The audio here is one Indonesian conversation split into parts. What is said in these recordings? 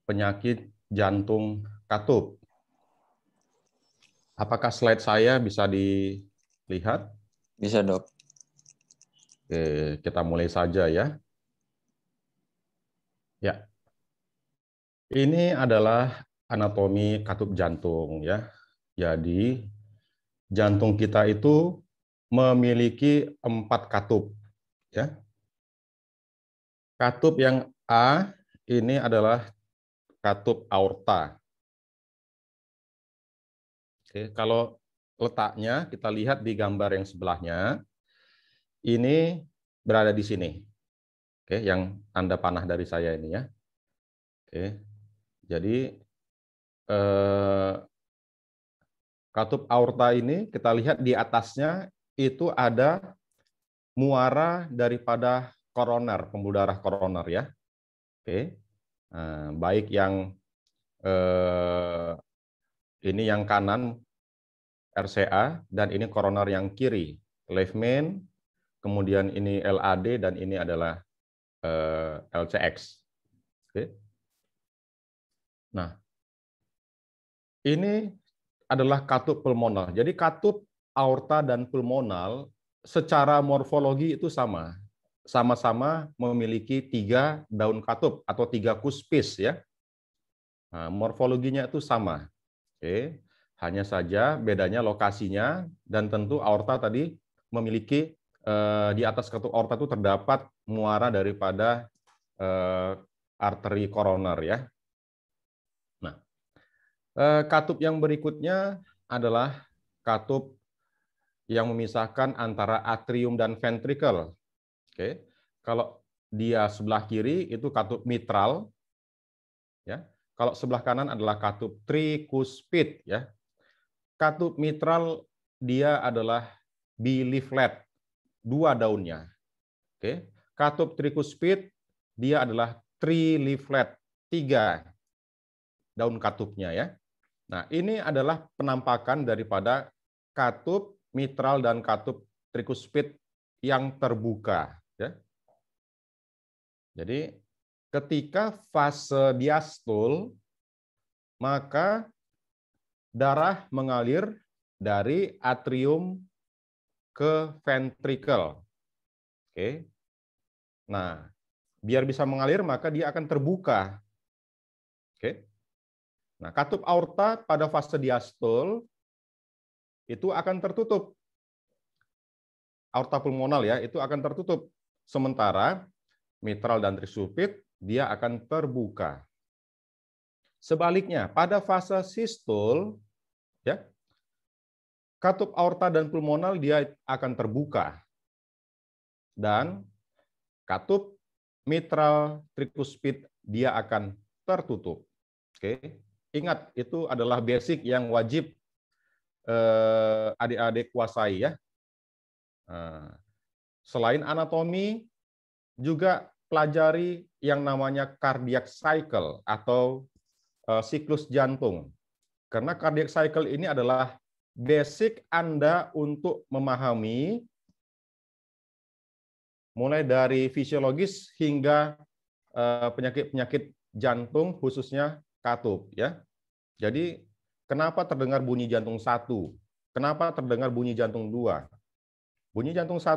penyakit jantung katup. Apakah slide saya bisa dilihat? Bisa, Dok. Oke, kita mulai saja ya. Ya, ini adalah anatomi katup jantung ya. Jadi jantung kita itu memiliki 4 katup ya. Katup yang A ini adalah katup aorta. Oke, kalau letaknya kita lihat di gambar yang sebelahnya, ini berada di sini. Oke, yang tanda panah dari saya ini ya. Oke, jadi katup aorta ini kita lihat di atasnya itu ada muara daripada koroner, pembuluh darah koroner ya. Oke, baik yang ini yang kanan RCA dan ini koroner yang kiri left main, kemudian ini LAD dan ini adalah LCX. Oke. Nah, ini adalah katup pulmonal. Jadi katup aorta dan pulmonal secara morfologi itu sama. Sama-sama memiliki 3 daun katup atau 3 kuspis ya. Nah, morfologinya itu sama. Oke. Hanya saja bedanya lokasinya dan tentu aorta tadi memiliki di atas katup aorta itu terdapat muara daripada arteri koroner ya. Nah, katup yang berikutnya adalah katup yang memisahkan antara atrium dan ventricle. Oke. Kalau dia sebelah kiri itu katup mitral ya. Kalau sebelah kanan adalah katup trikuspid ya. Katup mitral dia adalah bileaflet, 2 daunnya. Oke. Katup trikuspid dia adalah trileaflet, 3 daun katupnya ya. Nah, ini adalah penampakan daripada katup mitral dan katup trikuspid yang terbuka ya. Jadi ketika fase diastul maka darah mengalir dari atrium ke ventricle. Oke. Nah, biar bisa mengalir maka dia akan terbuka. Oke. Nah, katup aorta pada fase diastul itu akan tertutup. Aorta pulmonal ya, itu akan tertutup. Sementara mitral dan trikuspid dia akan terbuka. Sebaliknya, pada fase sistol ya, katup aorta dan pulmonal dia akan terbuka. Dan katup mitral trikuspid dia akan tertutup. Oke. Ingat, itu adalah basic yang wajib adik-adik kuasai ya. Selain anatomi, juga pelajari yang namanya cardiac cycle atau siklus jantung. Karena cardiac cycle ini adalah basic Anda untuk memahami mulai dari fisiologis hingga penyakit-penyakit jantung khususnya katup ya. Jadi kenapa terdengar bunyi jantung 1? Kenapa terdengar bunyi jantung 2? Bunyi jantung 1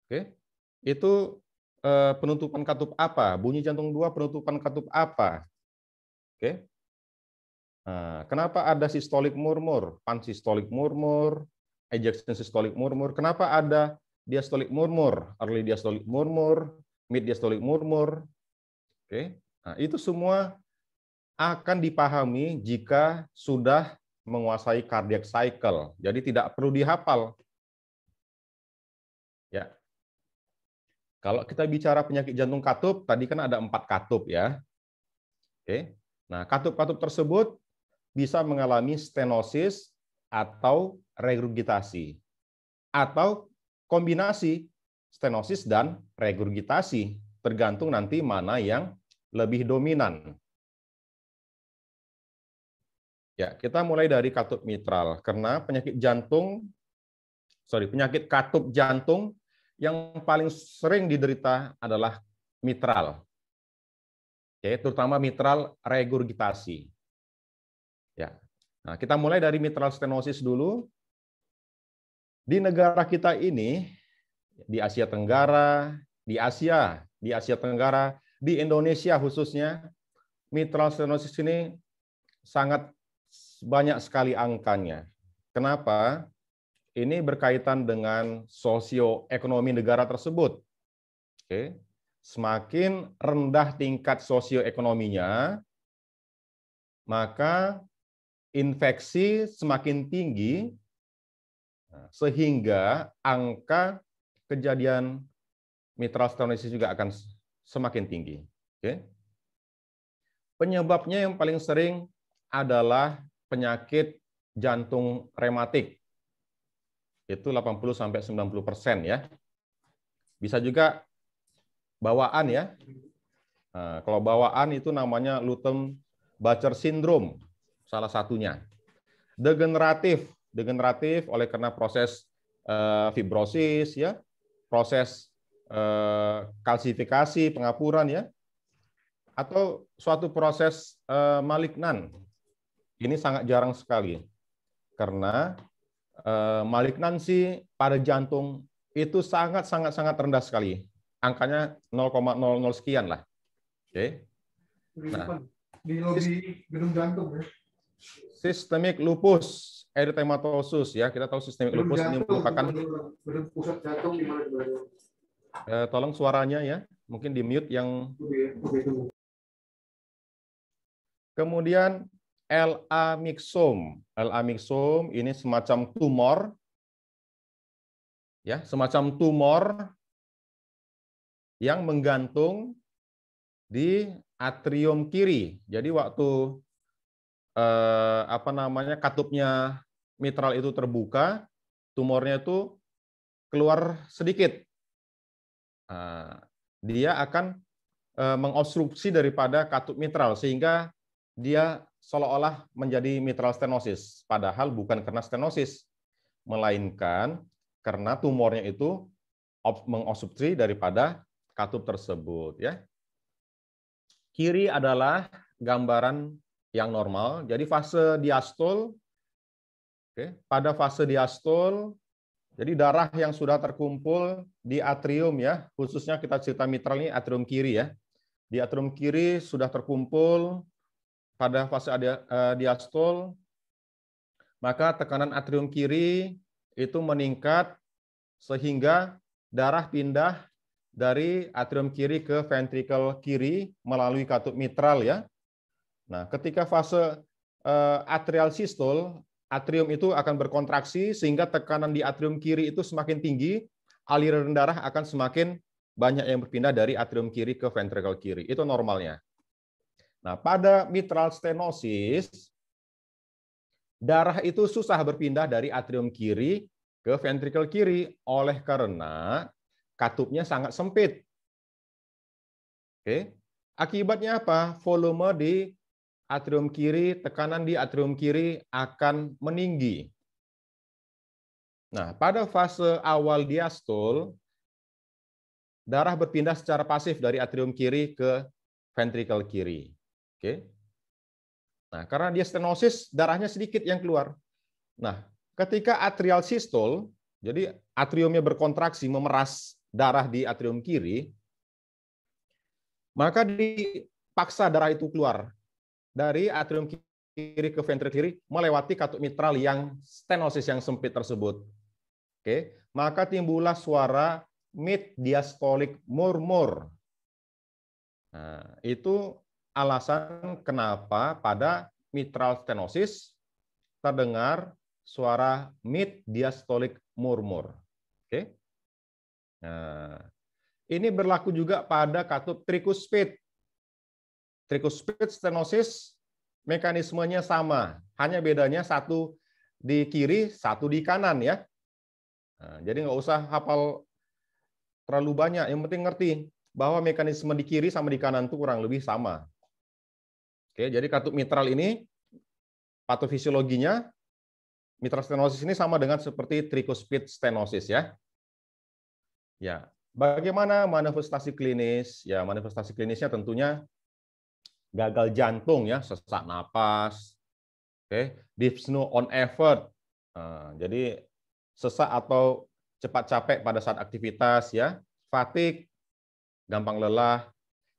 oke, itu penutupan katup apa? Bunyi jantung 2 penutupan katup apa? Oke. Nah, kenapa ada systolic murmur, pansystolik murmur, ejection systolic murmur? Kenapa ada diastolic murmur, early diastolic murmur, mid diastolic murmur? Oke. Nah, itu semua akan dipahami jika sudah menguasai cardiac cycle. Jadi tidak perlu dihafal. Ya. Kalau kita bicara penyakit jantung katup, tadi kan ada 4 katup ya. Oke. Nah, katup-katup tersebut bisa mengalami stenosis atau regurgitasi. Atau kombinasi stenosis dan regurgitasi. Tergantung nanti mana yang lebih dominan. Ya, kita mulai dari katup mitral. Karena penyakit katup jantung yang paling sering diderita adalah mitral. Oke, terutama mitral regurgitasi. Ya. Nah, kita mulai dari mitral stenosis dulu. Di negara kita ini, di Asia Tenggara, di Asia Tenggara, di Indonesia khususnya, mitral stenosis ini sangat banyak sekali angkanya. Kenapa? Ini berkaitan dengan sosioekonomi negara tersebut. Oke. Semakin rendah tingkat sosioekonominya, maka infeksi semakin tinggi, sehingga angka kejadian mitral stenosis juga akan semakin tinggi. Oke. Penyebabnya yang paling sering adalah penyakit jantung rematik. Itu 80-90% ya. Bisa juga bawaan ya. Nah, kalau bawaan itu namanya Lutem-Bucher syndrome, salah satunya. Degeneratif oleh karena proses fibrosis ya, proses kalsifikasi, pengapuran ya, atau suatu proses malignan. Ini sangat jarang sekali karena malignansi pada jantung itu sangat rendah sekali. Angkanya 0,00 sekian lah. Oke. Nah, di lobi gedung jantung ya. Systemic lupus erythematosus ya, kita tahu systemic lupus ini merupakan pusat jantung di mana? tolong suaranya ya, mungkin di mute yang. Kemudian LA myxome. LA myxome ini semacam tumor ya, semacam tumor yang menggantung di atrium kiri. Jadi waktu katupnya mitral itu terbuka, tumornya itu keluar sedikit. Dia akan mengobstruksi daripada katup mitral sehingga dia seolah-olah menjadi mitral stenosis, padahal bukan karena stenosis, melainkan karena tumornya itu mengobstruksi daripada katup tersebut ya. Kiri adalah gambaran yang normal. Jadi fase diastol, pada fase diastol, jadi darah yang sudah terkumpul di atrium ya, khususnya kita cerita mitral ini atrium kiri ya. Di atrium kiri sudah terkumpul pada fase diastol, maka tekanan atrium kiri itu meningkat sehingga darah pindah dari atrium kiri ke ventrikel kiri melalui katup mitral ya. Nah, ketika fase atrial sistole, atrium itu akan berkontraksi sehingga tekanan di atrium kiri itu semakin tinggi, aliran darah akan semakin banyak yang berpindah dari atrium kiri ke ventrikel kiri. Itu normalnya. Nah, pada mitral stenosis, darah itu susah berpindah dari atrium kiri ke ventrikel kiri oleh karena katupnya sangat sempit. Oke. Akibatnya apa? Volume di atrium kiri, tekanan di atrium kiri akan meninggi. Nah, pada fase awal diastol, darah berpindah secara pasif dari atrium kiri ke ventrikel kiri. Oke. Nah, karena dia stenosis, darahnya sedikit yang keluar. Nah, ketika atrial sistole, jadi atriumnya berkontraksi, memeras darah di atrium kiri, maka dipaksa darah itu keluar dari atrium kiri ke ventrikel kiri melewati katup mitral yang stenosis yang sempit tersebut. Oke, maka timbullah suara mid diastolic murmur. Nah, itu alasan kenapa pada mitral stenosis terdengar suara mid diastolic murmur. Oke. Nah, ini berlaku juga pada katup tricuspid. Tricuspid stenosis mekanismenya sama, hanya bedanya satu di kiri, satu di kanan ya. Nah, jadi nggak usah hafal terlalu banyak, yang penting ngerti bahwa mekanisme di kiri sama di kanan itu kurang lebih sama. Oke, jadi katup mitral ini patofisiologinya mitral stenosis ini sama dengan seperti tricuspid stenosis ya. Ya, bagaimana manifestasi klinis? Ya, manifestasi klinisnya tentunya gagal jantung ya, sesak napas, dyspnea on effort. Nah, jadi sesak atau cepat capek pada saat aktivitas ya, fatigue, gampang lelah,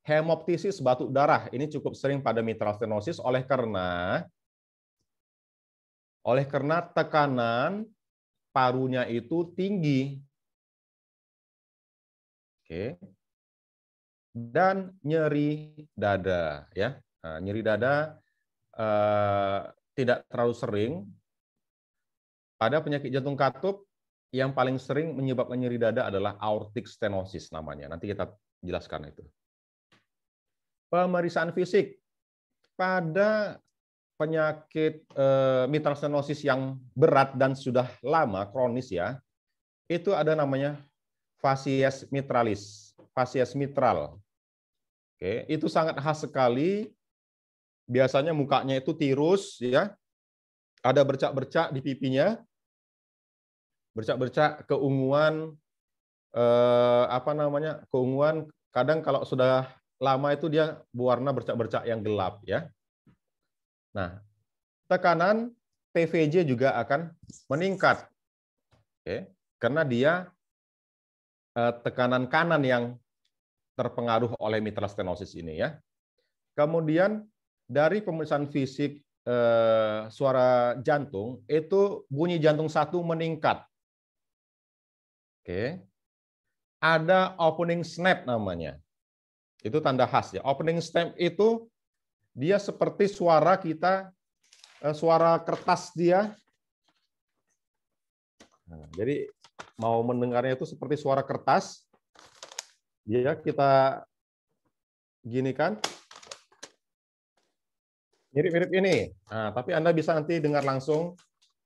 hemoptisis batuk darah. Ini cukup sering pada mitral stenosis oleh karena tekanan parunya itu tinggi. Oke. Dan nyeri dada ya. Nah, nyeri dada tidak terlalu sering. Pada penyakit jantung katup yang paling sering menyebabkan nyeri dada adalah aortic stenosis namanya. Nanti kita jelaskan itu. Pemeriksaan fisik pada penyakit mitral stenosis yang berat dan sudah lama kronis ya, itu ada namanya facies mitralis, facies mitral. Oke, itu sangat khas sekali. Biasanya mukanya itu tirus ya, ada bercak-bercak di pipinya, bercak-bercak keunguan, keunguan. Kadang kalau sudah lama itu dia berwarna bercak-bercak yang gelap ya. Nah, tekanan TVJ juga akan meningkat, karena dia tekanan kanan yang terpengaruh oleh mitral stenosis ini ya. Kemudian dari pemeriksaan fisik suara jantung itu bunyi jantung 1 meningkat. Ada opening snap namanya. Itu tanda khas ya. Opening snap itu dia seperti suara kita, suara kertas dia. Nah, jadi mau mendengarnya itu seperti suara kertas. Ya, kita gini kan. Mirip-mirip ini. Nah, tapi Anda bisa nanti dengar langsung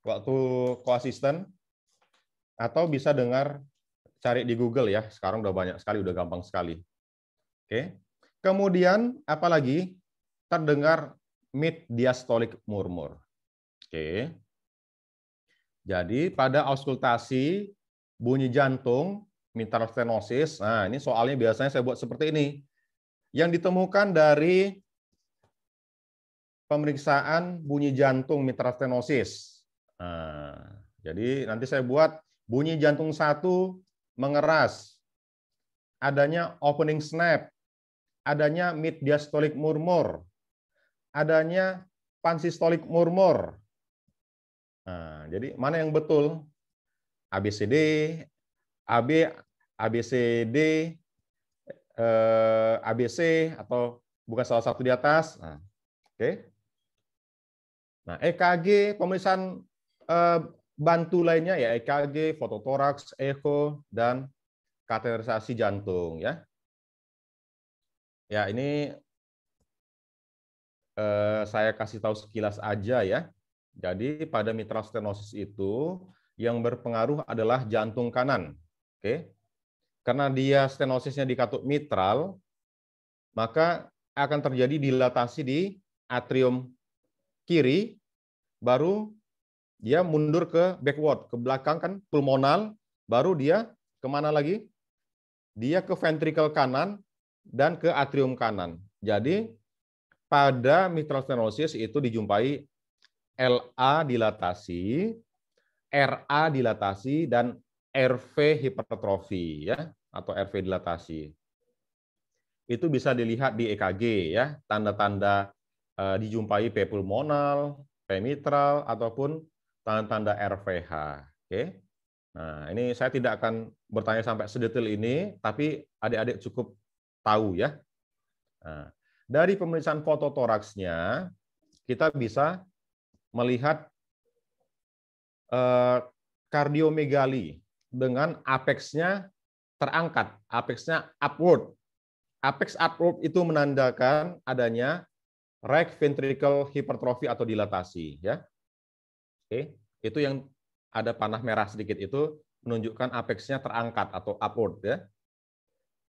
waktu koasisten atau bisa dengar cari di Google ya. Sekarang udah banyak sekali, udah gampang sekali. Oke. Kemudian apalagi terdengar mid diastolic murmur. Oke. Jadi pada auskultasi bunyi jantung mitral stenosis, nah ini soalnya biasanya saya buat seperti ini. Yang ditemukan dari pemeriksaan bunyi jantung mitral stenosis. Nah, jadi nanti saya buat bunyi jantung 1 mengeras, adanya opening snap, adanya mid diastolic murmur, adanya pansystolic murmur. Nah, jadi mana yang betul? ABCD, AB, ABCD, ABC atau bukan salah satu di atas. Nah, oke. Nah, EKG pemeriksaan bantu lainnya ya EKG, fototoraks, echo dan kateterisasi jantung ya. Ya, ini saya kasih tahu sekilas aja ya. Jadi pada mitral stenosis itu yang berpengaruh adalah jantung kanan. Oke. Karena dia stenosisnya di katup mitral, maka akan terjadi dilatasi di atrium kiri, baru dia mundur ke backward, ke belakang kan pulmonal, baru dia kemana lagi? Dia ke ventricle kanan dan ke atrium kanan. Jadi pada mitral stenosis itu dijumpai LA dilatasi, RA dilatasi, dan RV hipertrofi ya, atau RV dilatasi. Itu bisa dilihat di EKG ya, tanda-tanda dijumpai P pulmonal, P mitral ataupun tanda-tanda RVH. Oke. Nah, ini saya tidak akan bertanya sampai sedetail ini, tapi adik-adik cukup tahu ya. Nah, dari pemeriksaan fototoraksnya kita bisa melihat kardiomegali dengan apexnya terangkat, apexnya upward. Apex upward itu menandakan adanya right ventricle hypertrophy atau dilatasi ya. Oke, itu yang ada panah merah sedikit itu menunjukkan apexnya terangkat atau upward ya.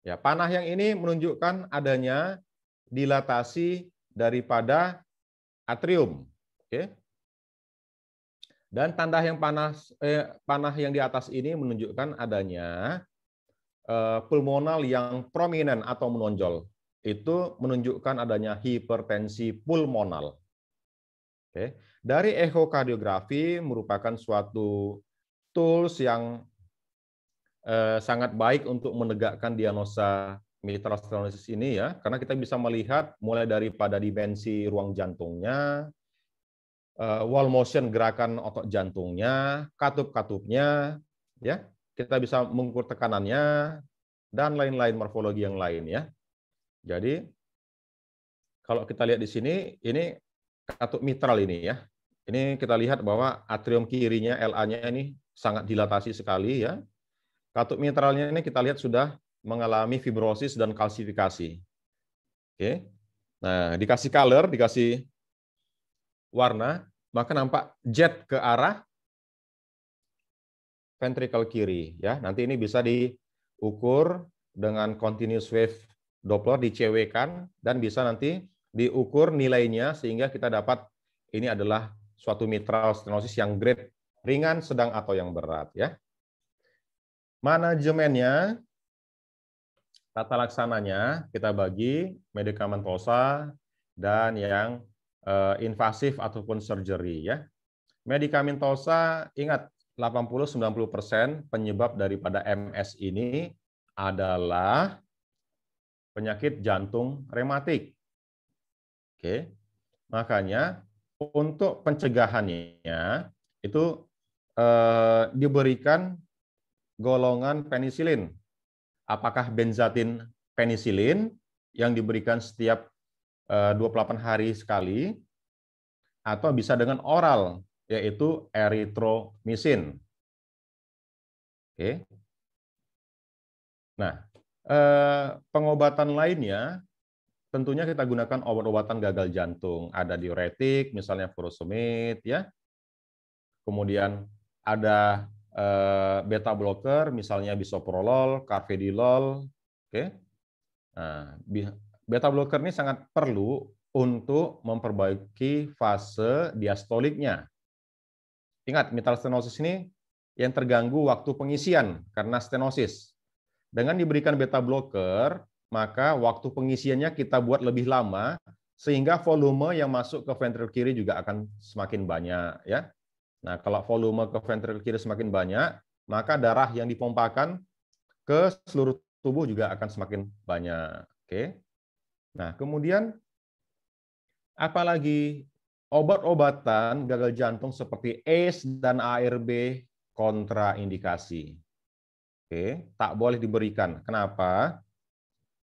Ya, panah yang ini menunjukkan adanya dilatasi daripada atrium. Oke. Dan tanda yang panah yang di atas ini menunjukkan adanya pulmonal yang prominent atau menonjol. itu menunjukkan adanya hipertensi pulmonal. Oke. Dari ekokardiografi merupakan suatu tools yang sangat baik untuk menegakkan diagnosa mitral stenosis ini ya, karena kita bisa melihat mulai daripada dimensi ruang jantungnya, wall motion gerakan otot jantungnya, katup-katupnya, ya, kita bisa mengukur tekanannya dan lain-lain morfologi yang lain ya. Jadi kalau kita lihat di sini, ini katup mitral ini ya. Ini kita lihat bahwa atrium kirinya LA-nya ini sangat dilatasi sekali ya. Katup mitralnya ini kita lihat sudah mengalami fibrosis dan kalsifikasi. Oke. Nah, dikasih color, dikasih warna, maka nampak jet ke arah ventricle kiri ya. Nanti ini bisa diukur dengan continuous wave Doppler dicewekkan dan bisa nanti diukur nilainya sehingga kita dapat ini adalah suatu mitral stenosis yang grade ringan, sedang atau yang berat ya. Manajemennya, tata laksananya kita bagi medikamentosa dan yang invasif ataupun surgery ya. Medikamentosa ingat 80-90% penyebab daripada MS ini adalah penyakit jantung rematik. Oke. Makanya untuk pencegahannya itu diberikan golongan penisilin. Apakah benzatin penisilin yang diberikan setiap 28 hari sekali, atau bisa dengan oral, yaitu erythromycin. Oke. Nah, pengobatan lainnya tentunya kita gunakan obat-obatan gagal jantung. Ada diuretik, misalnya furosemid, ya. Kemudian ada beta blocker, misalnya bisoprolol, carvedilol. Oke. Nah, beta blocker ini sangat perlu untuk memperbaiki fase diastoliknya. Ingat, mitral stenosis ini yang terganggu waktu pengisian karena stenosis. Dengan diberikan beta blocker, maka waktu pengisiannya kita buat lebih lama, sehingga volume yang masuk ke ventricle kiri juga akan semakin banyak, ya. Nah, kalau volume ke ventricle kiri semakin banyak, maka darah yang dipompakan ke seluruh tubuh juga akan semakin banyak. Oke. Nah, kemudian apalagi obat-obatan gagal jantung seperti ACE dan ARB kontraindikasi. Oke, tak boleh diberikan. Kenapa?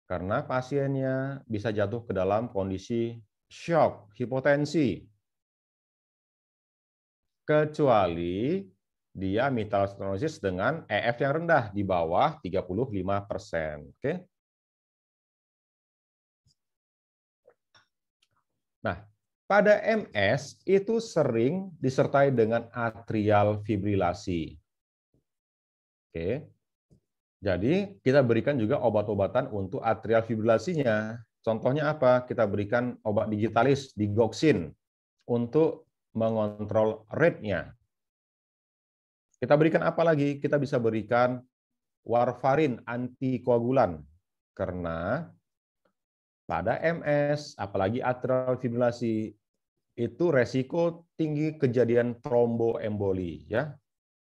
Karena pasiennya bisa jatuh ke dalam kondisi shock, hipotensi. Kecuali dia mitral stenosis dengan EF yang rendah di bawah 35%. Oke. Nah, pada MS itu sering disertai dengan atrial fibrilasi. Oke. Jadi kita berikan juga obat-obatan untuk atrial fibrilasinya. Contohnya apa? Kita berikan obat digitalis, digoxin, untuk mengontrol rate-nya. Kita berikan apa lagi? Kita bisa berikan warfarin antikoagulan. Karena pada MS, apalagi atrial fibrilasi, itu resiko tinggi kejadian tromboemboli. Ya.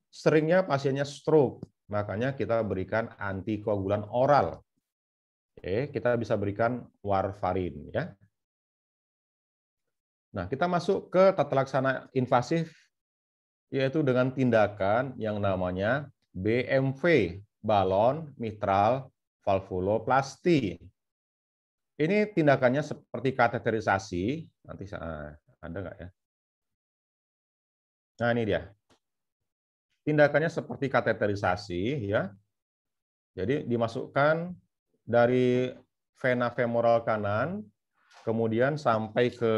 Seringnya pasiennya stroke, makanya kita berikan antikoagulan oral. Oke, kita bisa berikan warfarin. Ya. Nah, kita masuk ke tata laksana invasif, yaitu dengan tindakan yang namanya BMV, balon mitral valvuloplasti. Ini tindakannya seperti kateterisasi. Nanti ada nggak ya? Nah, ini dia. Tindakannya seperti kateterisasi, ya. Jadi dimasukkan dari vena femoral kanan, kemudian sampai ke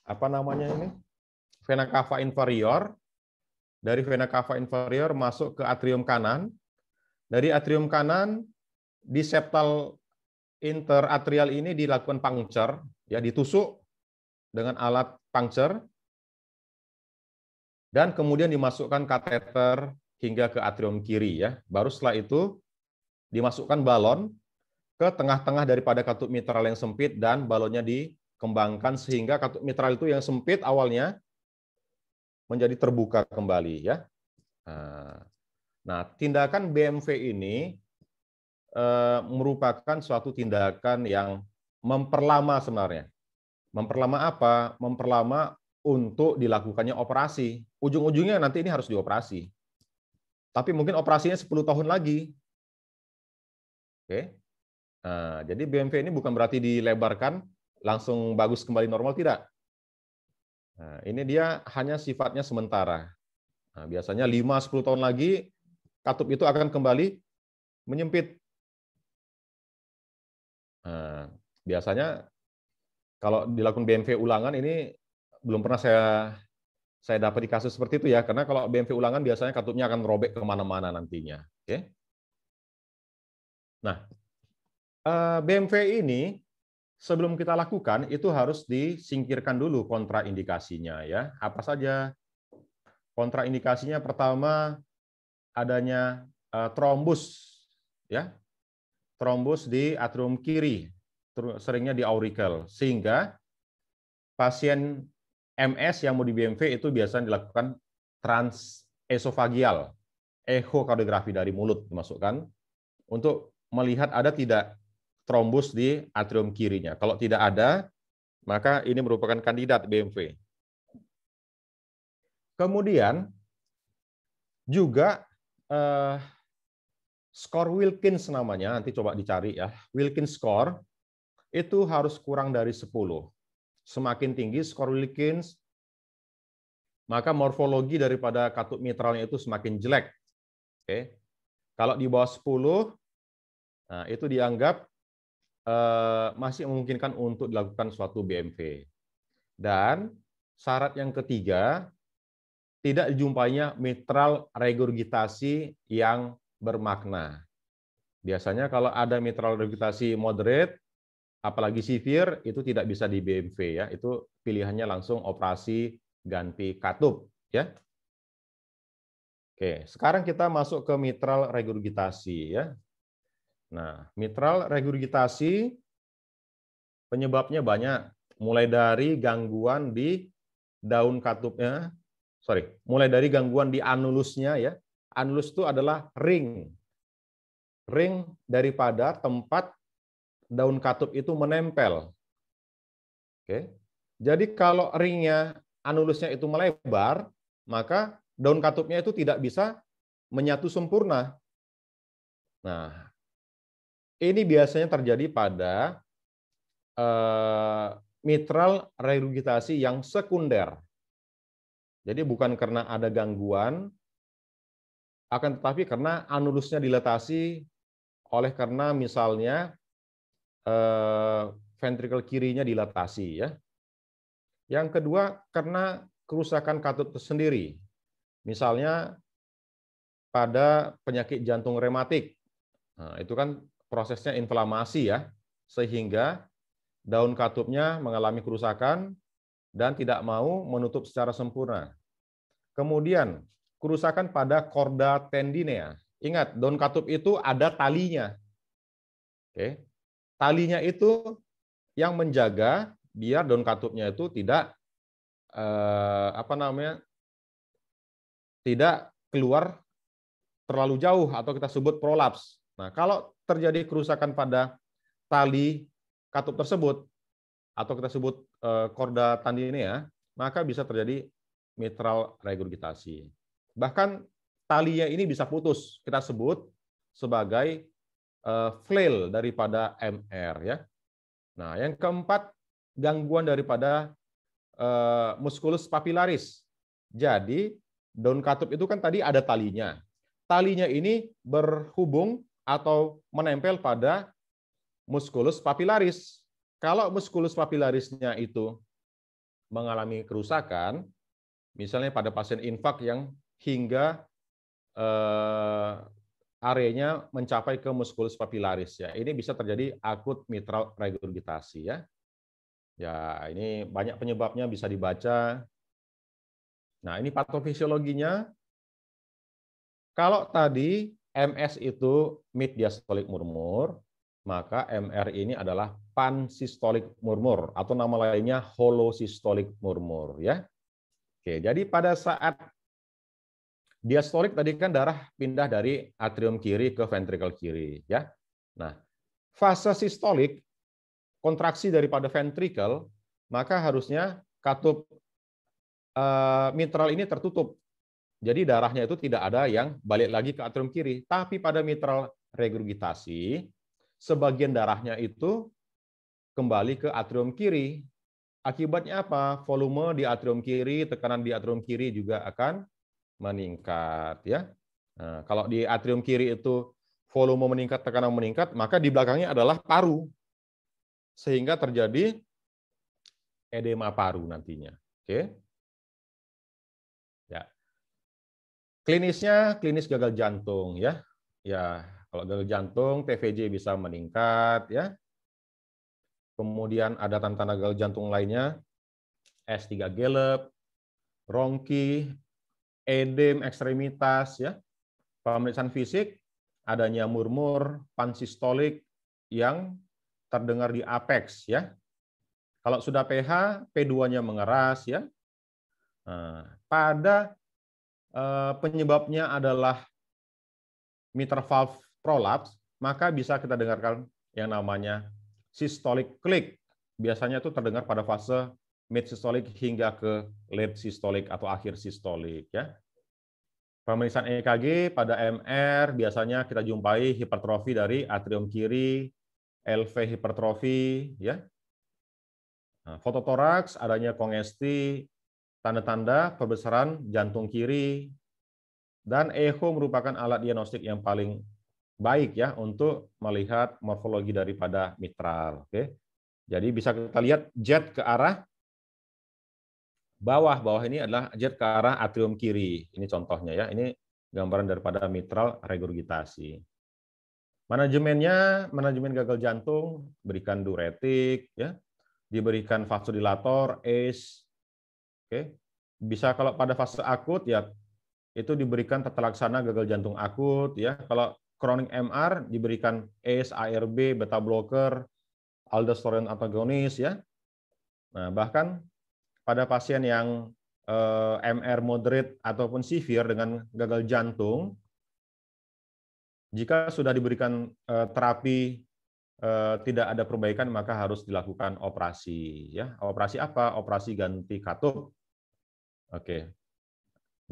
apa namanya ini? Vena cava inferior. Dari vena cava inferior masuk ke atrium kanan. Dari atrium kanan di septal interatrial ini dilakukan puncture, ya, ditusuk dengan alat puncture, dan kemudian dimasukkan kateter hingga ke atrium kiri, ya. Baru setelah itu dimasukkan balon ke tengah-tengah daripada katup mitral yang sempit dan balonnya dikembangkan sehingga katup mitral itu yang sempit awalnya menjadi terbuka kembali ya. Nah, tindakan BMV ini merupakan suatu tindakan yang memperlama sebenarnya. Memperlama apa? Memperlama untuk dilakukannya operasi. Ujung-ujungnya nanti ini harus dioperasi. Tapi mungkin operasinya 10 tahun lagi. Oke. Nah, jadi BMV ini bukan berarti dilebarkan langsung bagus kembali normal, tidak. Nah, ini dia hanya sifatnya sementara. Nah, biasanya 5-10 tahun lagi katup itu akan kembali menyempit. Nah, biasanya kalau dilakukan BMV ulangan ini belum pernah saya dapat di kasus seperti itu ya, karena kalau BMV ulangan biasanya katupnya akan robek kemana-mana nantinya. Oke. Nah, BMV ini sebelum kita lakukan itu harus disingkirkan dulu kontraindikasinya ya. Apa saja? Kontraindikasinya pertama adanya trombus ya. Trombus di atrium kiri, seringnya di aurikel, sehingga pasien MS yang mau di BMV itu biasanya dilakukan transesofagial, echokardiografi dari mulut dimasukkan untuk melihat ada tidak trombus di atrium kirinya. Kalau tidak ada, maka ini merupakan kandidat BMV. Kemudian juga skor Wilkins namanya, nanti coba dicari ya. Wilkins score itu harus kurang dari 10. Semakin tinggi skor Wilkins, maka morfologi daripada katup mitralnya itu semakin jelek. Oke. Kalau di bawah 10, nah itu dianggap masih memungkinkan untuk dilakukan suatu BMV. Dan syarat yang ketiga, tidak dijumpainya mitral regurgitasi yang bermakna. Biasanya kalau ada mitral regurgitasi moderate, apalagi severe, itu tidak bisa di BMV ya. Itu pilihannya langsung operasi ganti katup ya. Oke, sekarang kita masuk ke mitral regurgitasi ya. Nah, mitral regurgitasi penyebabnya banyak, mulai dari gangguan di daun katupnya, mulai dari gangguan di anulusnya ya. Anulus itu adalah ring daripada tempat daun katup itu menempel. Oke. Jadi kalau ringnya, anulusnya itu melebar, maka daun katupnya itu tidak bisa menyatu sempurna. Nah, ini biasanya terjadi pada mitral regurgitasi yang sekunder. Jadi bukan karena ada gangguan, akan tetapi karena anulusnya dilatasi oleh karena misalnya ventrikel kirinya dilatasi ya. Yang kedua karena kerusakan katup tersendiri. Misalnya pada penyakit jantung rematik. Nah, itu kan prosesnya inflamasi ya, sehingga daun katupnya mengalami kerusakan dan tidak mau menutup secara sempurna. Kemudian kerusakan pada chorda tendinea. Ingat, daun katup itu ada talinya. Oke. Talinya itu yang menjaga biar daun katupnya itu tidak tidak keluar terlalu jauh atau kita sebut prolaps. Nah, kalau terjadi kerusakan pada tali katup tersebut atau kita sebut chorda tendinea, maka bisa terjadi mitral regurgitasi. Bahkan talinya ini bisa putus, kita sebut sebagai flail daripada MR ya. Nah, yang keempat, gangguan daripada musculus papillaris. Jadi, daun katup itu kan tadi ada talinya. Talinya ini berhubung atau menempel pada musculus papillaris. Kalau musculus papillarisnya itu mengalami kerusakan, misalnya pada pasien infak yang hingga areanya mencapai ke musculus papillaris ya. Ini bisa terjadi akut mitral regurgitasi ya. Ya, ini banyak penyebabnya bisa dibaca. Nah, ini patofisiologinya. Kalau tadi MS itu mid diastolic murmur, maka MR ini adalah pansystolic murmur atau nama lainnya hollow systolic murmur ya. Oke, jadi pada saat diastolik tadi kan darah pindah dari atrium kiri ke ventrikel kiri ya. Nah, fase sistolik kontraksi daripada ventrikel, maka harusnya katup mitral ini tertutup. Jadi darahnya itu tidak ada yang balik lagi ke atrium kiri, tapi pada mitral regurgitasi sebagian darahnya itu kembali ke atrium kiri. Akibatnya apa? Volume di atrium kiri, tekanan di atrium kiri juga akan meningkat ya. Nah, kalau di atrium kiri itu volume meningkat, tekanan meningkat, maka di belakangnya adalah paru. Sehingga terjadi edema paru nantinya. Oke. Ya. Klinisnya klinis gagal jantung ya. Ya, kalau gagal jantung TVJ bisa meningkat ya. Kemudian ada tanda-tanda gagal jantung lainnya, S3 Gallop, rongki, edem ekstremitas ya. Pemeriksaan fisik adanya murmur pansistolik yang terdengar di apex ya. Kalau sudah pH, P2-nya mengeras ya. Nah, pada penyebabnya adalah mitral valve prolaps, maka bisa kita dengarkan yang namanya systolic click. Biasanya itu terdengar pada fase mid systolic hingga ke late systolic atau akhir systolic ya. Pemeriksaan EKG pada MR biasanya kita jumpai hipertrofi dari atrium kiri, LV hipertrofi ya. Nah, fototoraks adanya kongesti, tanda-tanda perbesaran jantung kiri, dan echo merupakan alat diagnostik yang paling baik ya untuk melihat morfologi daripada mitral. Oke. Jadi bisa kita lihat jet ke arah bawah. Bawah ini adalah jet ke arah atrium kiri. Ini contohnya ya. Ini gambaran daripada mitral regurgitasi. Manajemennya, manajemen gagal jantung, berikan diuretik, ya, diberikan vasodilator, ACE. Oke. Bisa kalau pada fase akut ya itu diberikan tata laksana gagal jantung akut ya. Kalau chronic MR diberikan ACE, ARB, beta blocker, aldosteronin antagonis ya. Nah, bahkan pada pasien yang MR moderate ataupun severe dengan gagal jantung, jika sudah diberikan terapi tidak ada perbaikan, maka harus dilakukan operasi ya. Operasi apa? Operasi ganti katup. Oke.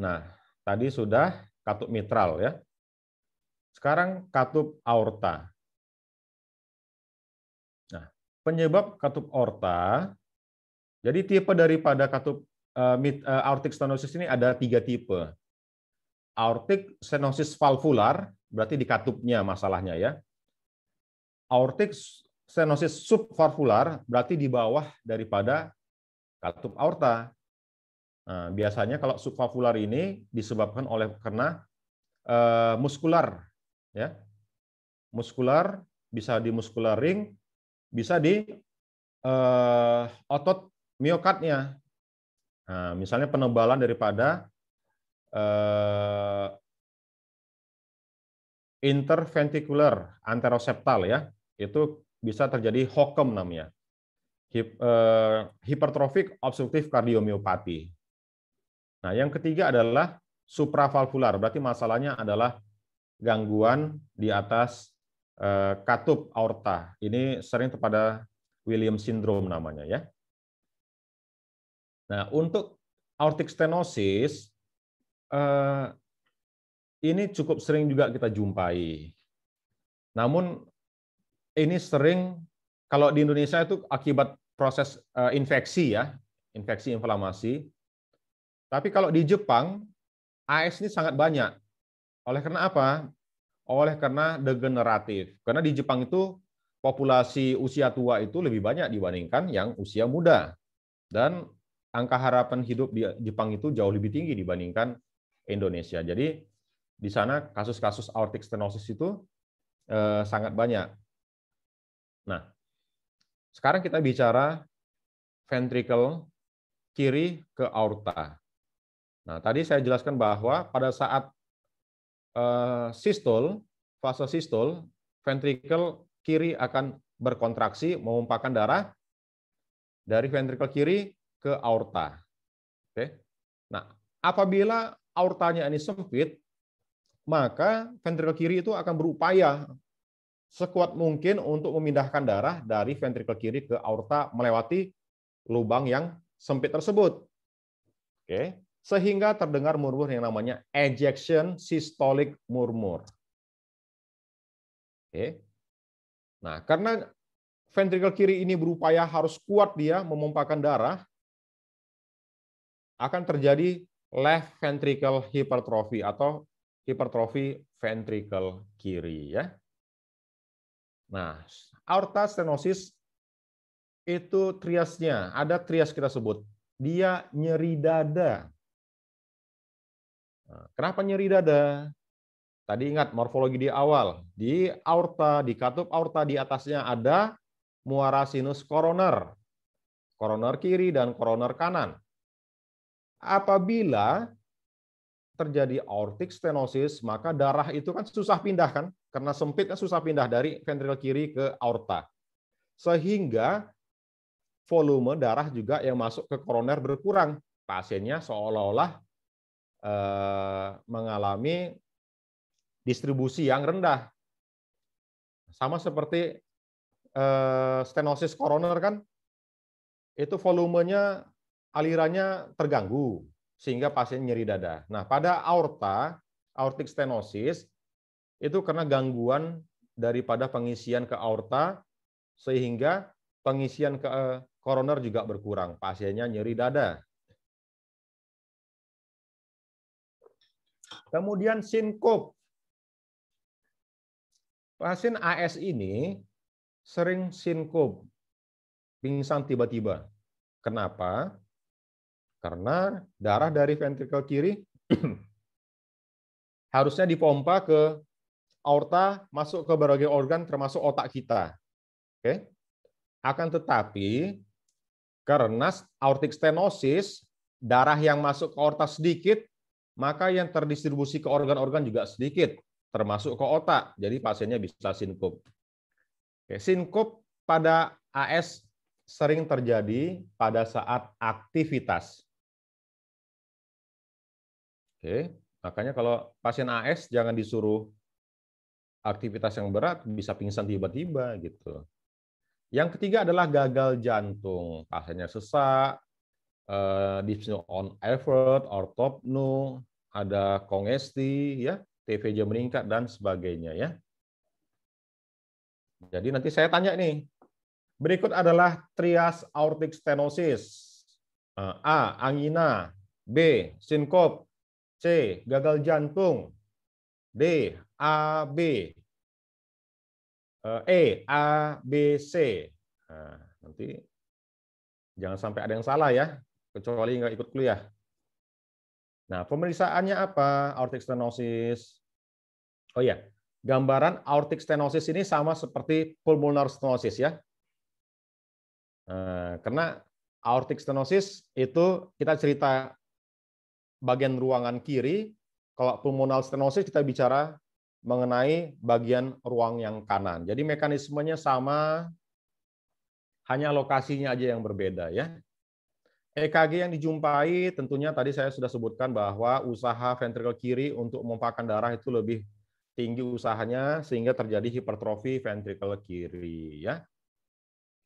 Nah, tadi sudah katup mitral ya. Sekarang katup aorta. Nah, penyebab katup aorta, jadi tipe daripada katup aortic stenosis ini ada 3 tipe. Aortic stenosis valvular, berarti di katupnya masalahnya ya. Aortic stenosis subvalvular, berarti di bawah daripada katup aorta. Nah, biasanya kalau subvalvular ini disebabkan oleh karena muskular, ya, muskular bisa di muscular ring, bisa di otot miokardnya. Nah, misalnya penebalan daripada interventricular anteroseptal ya, itu bisa terjadi HOCM namanya, hypertrophic obstructive cardiomyopathy. Nah, yang ketiga adalah supravalvular, berarti masalahnya adalah gangguan di atas katup aorta. Ini sering kepada Williams syndrome namanya ya. Nah, untuk aortic stenosis ini cukup sering juga kita jumpai. Namun ini sering kalau di Indonesia itu akibat proses infeksi ya, infeksi inflamasi. Tapi kalau di Jepang AS ini sangat banyak. Oleh karena apa? Oleh karena degeneratif. Karena di Jepang itu populasi usia tua itu lebih banyak dibandingkan yang usia muda. Dan angka harapan hidup di Jepang itu jauh lebih tinggi dibandingkan Indonesia. Jadi di sana kasus-kasus aortic stenosis itu sangat banyak. Nah, sekarang kita bicara ventricle kiri ke aorta. Nah, tadi saya jelaskan bahwa pada saat sistol, fase sistol, ventrikel kiri akan berkontraksi memumpahkan darah dari ventrikel kiri ke aorta. Oke. Nah, apabila aortanya ini sempit, maka ventrikel kiri itu akan berupaya sekuat mungkin untuk memindahkan darah dari ventrikel kiri ke aorta melewati lubang yang sempit tersebut. Oke. Sehingga terdengar murmur yang namanya ejection systolic murmur. Oke. Nah, karena ventrikel kiri ini berupaya harus kuat dia memumpahkan darah, akan terjadi left ventricle hypertrophy atau hipertrofi ventrikel kiri ya. Nah, aorta stenosis itu triasnya, ada trias kita sebut. Dia nyeri dada. Nah, kenapa nyeri dada? Tadi ingat morfologi di awal. Di aorta, di katup aorta di atasnya ada muara sinus koroner. Koroner kiri dan koroner kanan. Apabila terjadi aortic stenosis, maka darah itu kan susah pindah kan? Karena sempit kan susah pindah dari ventrikel kiri ke aorta. Sehingga volume darah juga yang masuk ke koroner berkurang. Pasiennya seolah-olah mengalami distribusi yang rendah. Sama seperti stenosis koroner kan, itu volumenya, alirannya terganggu, sehingga pasien nyeri dada. Nah, pada aorta, aortic stenosis, itu karena gangguan daripada pengisian ke aorta, sehingga pengisian ke koroner juga berkurang. Pasiennya nyeri dada. Kemudian sinkop. Pasien AS ini sering sinkop, pingsan tiba-tiba. Kenapa? Karena darah dari ventrikel kiri harusnya dipompa ke aorta, masuk ke berbagai organ termasuk otak kita. Oke? Akan tetapi karena aortic stenosis, darah yang masuk ke aorta sedikit, maka yang terdistribusi ke organ-organ juga sedikit, termasuk ke otak. Jadi pasiennya bisa sinkop. Sinkop pada AS sering terjadi pada saat aktivitas. Oke, makanya kalau pasien AS jangan disuruh aktivitas yang berat, bisa pingsan tiba-tiba gitu. Yang ketiga adalah gagal jantung. Pasiennya sesak, dyspnea on effort, ortopnu, ada kongesti, ya, TVJ meningkat dan sebagainya ya. Jadi nanti saya tanya nih. Berikut adalah trias aortic stenosis. A. Angina. B. Sinkop. C. Gagal jantung. D. A, B. E. A, B, C. Nah, nanti jangan sampai ada yang salah ya, kecuali nggak ikut kuliah. Nah, pemeriksaannya apa? Aortic stenosis. Oh ya, gambaran aortic stenosis ini sama seperti pulmonar stenosis ya. Karena aortic stenosis itu kita cerita bagian ruangan kiri, kalau pulmonal stenosis kita bicara mengenai bagian ruang yang kanan. Jadi mekanismenya sama, hanya lokasinya aja yang berbeda ya. EKG yang dijumpai tentunya tadi saya sudah sebutkan bahwa usaha ventrikel kiri untuk memumpahkan darah itu lebih tinggi usahanya sehingga terjadi hipertrofi ventrikel kiri ya.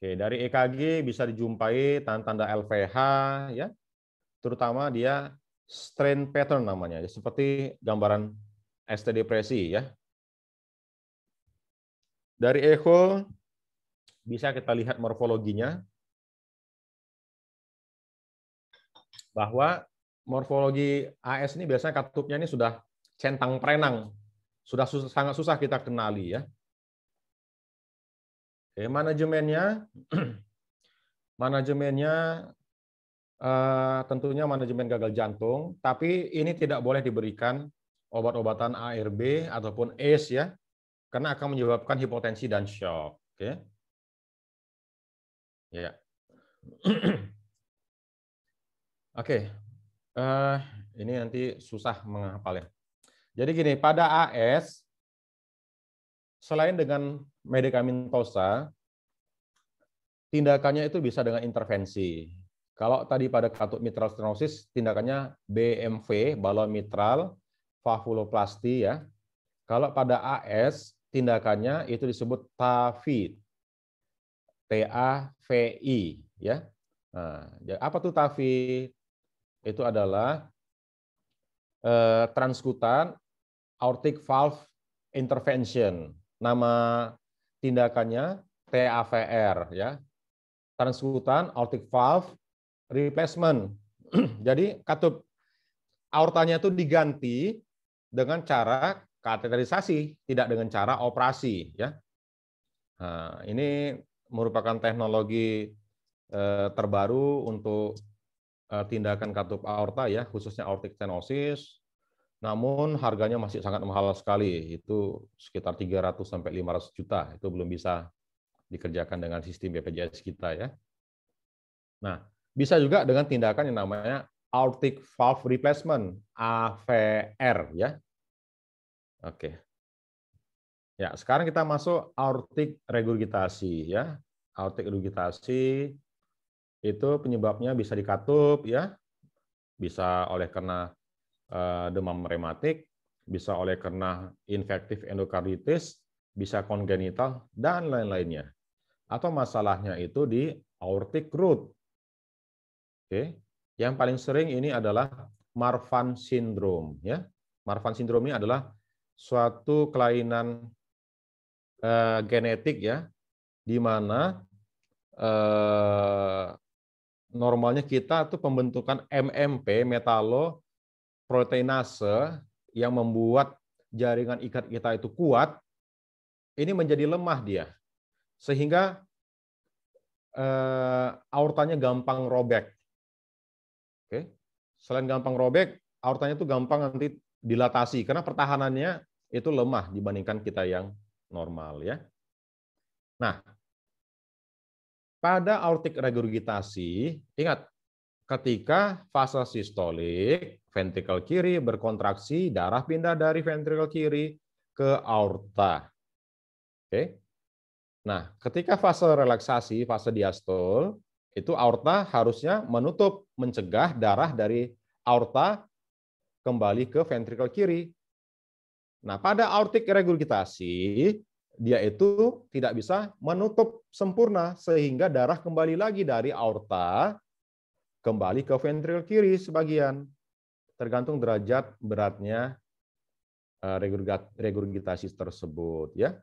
Oke, dari EKG bisa dijumpai tanda-tanda LVH ya. Terutama dia strain pattern namanya, seperti gambaran ST depresi ya. Dari echo bisa kita lihat morfologinya, bahwa morfologi AS ini biasanya katupnya ini sudah centang perenang, sudah sangat susah kita kenali ya. Oke, manajemennya, tentunya manajemen gagal jantung, tapi ini tidak boleh diberikan obat-obatan ARB ataupun ACE ya, karena akan menyebabkan hipotensi dan shock. Oke, ya. Oke, ini nanti susah menghafalnya. Jadi gini, pada AS, selain dengan medikamentosa, tindakannya itu bisa dengan intervensi. Kalau tadi pada katup mitral stenosis, tindakannya BMV, balon mitral, valvuloplasti ya. Kalau pada AS, tindakannya itu disebut TAVI, TAVI ya. Nah, apa tuh TAVI? Itu adalah transkutan aortic valve intervention. Nama tindakannya TAVR ya. Transkutan aortic valve replacement. Jadi katup aortanya itu diganti dengan cara kateterisasi, tidak dengan cara operasi ya. Nah, ini merupakan teknologi terbaru untuk tindakan katup aorta ya, khususnya aortic stenosis. Namun harganya masih sangat mahal sekali, itu sekitar 300 sampai 500 juta. Itu belum bisa dikerjakan dengan sistem BPJS kita ya. Nah, bisa juga dengan tindakan yang namanya aortic valve replacement, AVR ya. Oke. Ya, sekarang kita masuk aortic regurgitasi ya. Aortic regurgitasi itu penyebabnya bisa dikatup ya. Bisa oleh karena demam rematik, bisa oleh karena infektif endokarditis, bisa kongenital dan lain-lainnya. Atau masalahnya itu di aortic root. Oke. Yang paling sering ini adalah Marfan syndrome ya. Marfan syndrome ini adalah suatu kelainan genetik ya, di mana normalnya kita tuh pembentukan MMP, metaloproteinase, yang membuat jaringan ikat kita itu kuat, ini menjadi lemah dia, sehingga aortanya gampang robek. Oke. Selain gampang robek, aortanya itu gampang nanti dilatasi karena pertahanannya itu lemah dibandingkan kita yang normal ya. Nah, pada aortic regurgitasi, ingat ketika fase sistolik, ventrikel kiri berkontraksi, darah pindah dari ventrikel kiri ke aorta. Oke. Nah, ketika fase relaksasi, fase diastol, itu aorta harusnya menutup, mencegah darah dari aorta kembali ke ventrikel kiri. Nah, pada aortic regurgitasi, dia itu tidak bisa menutup sempurna, sehingga darah kembali lagi dari aorta, kembali ke ventrikel kiri sebagian. Tergantung derajat beratnya regurgitasi tersebut. Ya.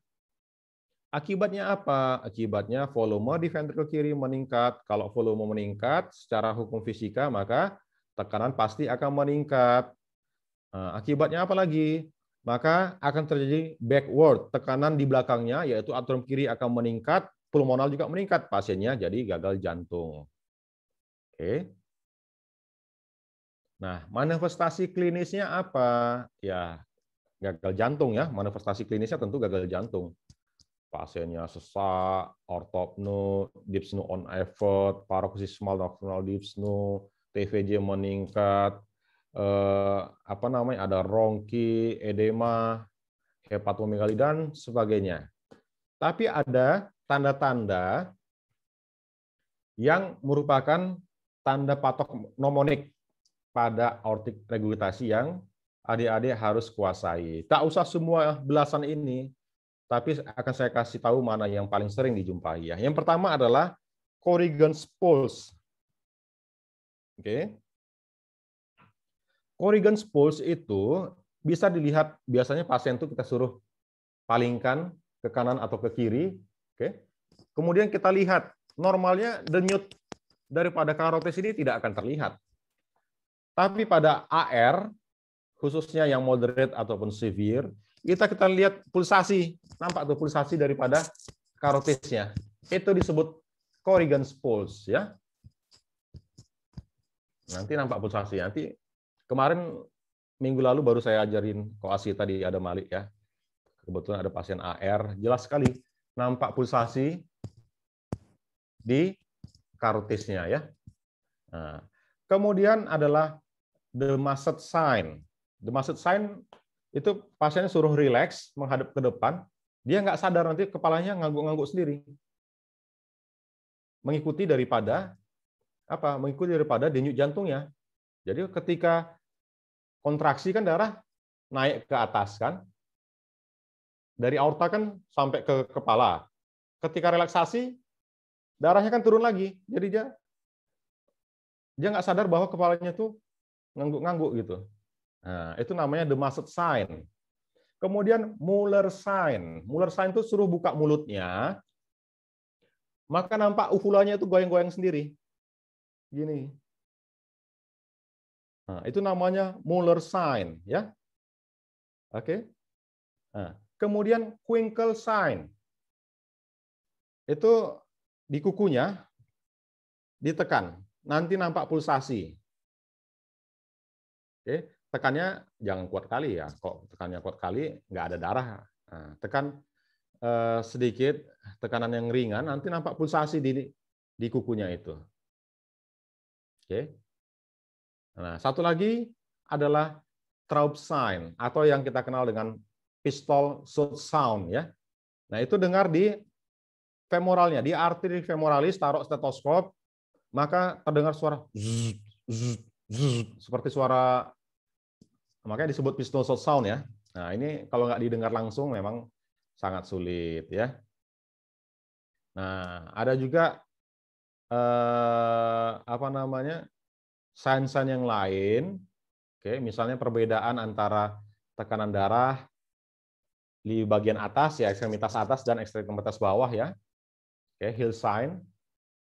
Akibatnya apa? Akibatnya volume di ventrikel kiri meningkat. Kalau volume meningkat, secara hukum fisika, maka tekanan pasti akan meningkat. Nah, akibatnya apa lagi? Maka akan terjadi backward, tekanan di belakangnya, yaitu atrium kiri akan meningkat, pulmonal juga meningkat, pasiennya jadi gagal jantung. Oke. Nah, manifestasi klinisnya apa? Ya, gagal jantung ya. Manifestasi klinisnya tentu gagal jantung. Pasiennya sesak, ortopnu, dyspnea on effort, paroxysmal nocturnal dyspnea, TVJ meningkat, ada rongki, edema, hepatomegali dan sebagainya. Tapi ada tanda-tanda yang merupakan tanda patok mnemonik pada aortic regurgitasi yang adik-adik harus kuasai. Tak usah semua belasan ini, tapi akan saya kasih tahu mana yang paling sering dijumpai ya. Yang pertama adalah Corrigan's pulse. Oke. Corrigan's pulse itu bisa dilihat, biasanya pasien itu kita suruh palingkan ke kanan atau ke kiri. Oke. Kemudian kita lihat, normalnya denyut daripada karotis ini tidak akan terlihat. Tapi pada AR, khususnya yang moderate ataupun severe, kita lihat pulsasi, nampak tuh pulsasi daripada karotisnya. Itu disebut Corrigan's pulse ya. Nanti nampak pulsasi. Nanti kemarin minggu lalu baru saya ajarin koasi tadi ada Malik ya. Kebetulan ada pasien AR, jelas sekali nampak pulsasi di karotisnya ya. Nah, kemudian adalah the Masset sign. The Masset sign Itu pasiennya suruh rileks, menghadap ke depan, dia nggak sadar nanti kepalanya ngangguk-ngangguk sendiri. Mengikuti daripada apa? Mengikuti daripada denyut jantungnya. Jadi ketika kontraksi kan darah naik ke atas kan, dari aorta kan sampai ke kepala. Ketika relaksasi, darahnya kan turun lagi. Jadi dia nggak sadar bahwa kepalanya tuh ngangguk-ngangguk gitu. Nah, itu namanya the Maset sign. Kemudian Muller sign. Muller sign itu suruh buka mulutnya, maka nampak uvulanya itu goyang-goyang sendiri. Gini. Nah, itu namanya Muller sign, ya. Oke. Nah, kemudian Quinkle sign. Itu di kukunya ditekan, nanti nampak pulsasi. Oke, tekannya jangan kuat kali ya. Kok tekannya kuat kali, nggak ada darah. Nah, tekan sedikit, tekanan yang ringan, nanti nampak pulsasi di kukunya itu. Oke. Nah, satu lagi adalah Traub sign atau yang kita kenal dengan pistol shot sound ya. Nah, itu dengar di femoralnya, di arteri femoralis, taruh stetoskop, maka terdengar suara zzz, zzz, zzz, seperti suara, makanya disebut pistol shot sound ya. Nah, ini kalau nggak didengar langsung memang sangat sulit ya. Nah, ada juga apa namanya? Sign-sign yang lain. Oke, misalnya perbedaan antara tekanan darah di bagian atas ya, ekstremitas atas dan ekstremitas bawah ya. Oke, Hill sign.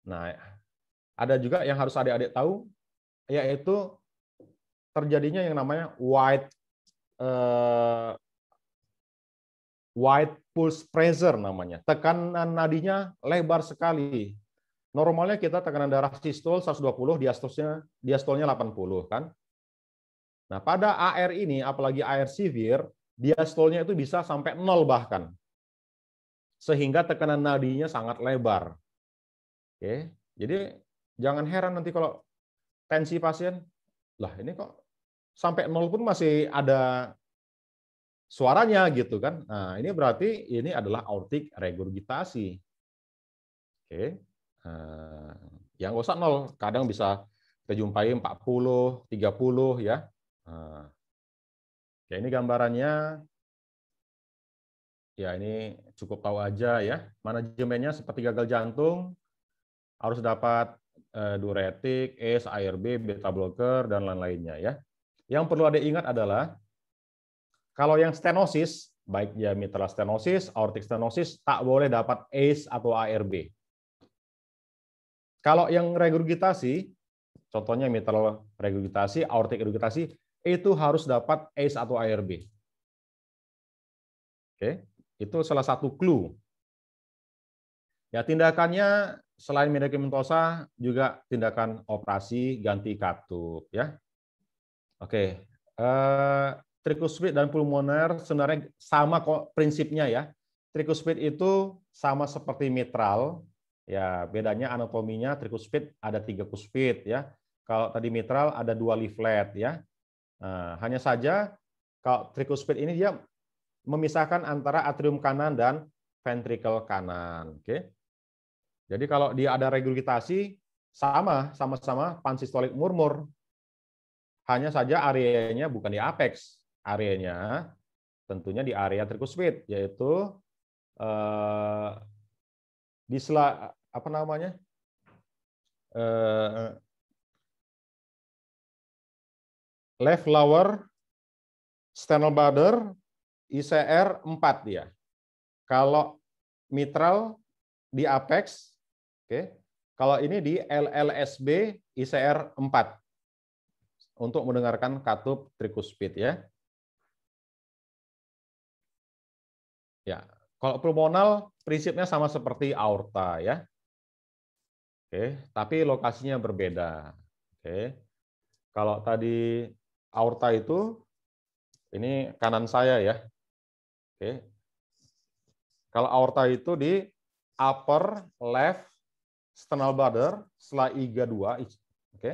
Nah, ada juga yang harus adik-adik tahu, yaitu terjadinya yang namanya wide pulse pressure namanya. Tekanan nadinya lebar sekali. Normalnya kita tekanan darah sistol 120, diastolnya 80 kan. Nah, pada AR ini, apalagi AR severe, diastolnya itu bisa sampai 0 bahkan. Sehingga tekanan nadinya sangat lebar. Oke. Jadi jangan heran nanti kalau tensi pasien, lah ini kok sampai 0 pun masih ada suaranya gitu kan. Nah, ini berarti ini adalah aortic regurgitasi. Oke. Yang nggak usah 0, kadang bisa kita jumpai 40, 30 ya. Nah, ya ini gambarannya. Ya ini cukup tahu aja ya. Manajemennya seperti gagal jantung, harus dapat diuretik, ACE, ARB, beta blocker, dan lain-lainnya ya. Yang perlu ada ingat adalah, kalau yang stenosis, baik dia mitral stenosis, aortic stenosis, tak boleh dapat ACE atau ARB. Kalau yang regurgitasi, contohnya mitral regurgitasi, aortic regurgitasi, itu harus dapat ACE atau ARB. Oke, itu salah satu clue. Ya, tindakannya selain medikamentosa juga tindakan operasi ganti katup ya. Oke, tricuspid dan pulmoner sebenarnya sama kok prinsipnya ya. Tricuspid itu sama seperti mitral, ya bedanya anatominya tricuspid ada 3 cuspid ya. Kalau tadi mitral ada 2 leaflet ya. Nah, hanya saja kalau tricuspid ini dia memisahkan antara atrium kanan dan ventricle kanan. Oke. Jadi kalau dia ada regurgitasi, sama-sama pansistolik murmur. Hanya saja areanya bukan di apex. Areanya tentunya di area tricuspid, yaitu di apa namanya? Left lower sternal bladder ICR 4 dia. Kalau mitral di apex, oke. Kalau ini di LLSB ICR 4 untuk mendengarkan katup tricuspid ya. Ya, kalau pulmonal prinsipnya sama seperti aorta ya. Oke, tapi lokasinya berbeda. Oke. Kalau tadi aorta itu ini kanan saya ya. Oke. Kalau aorta itu di upper left sternal bladder setelah IGA 2. Oke.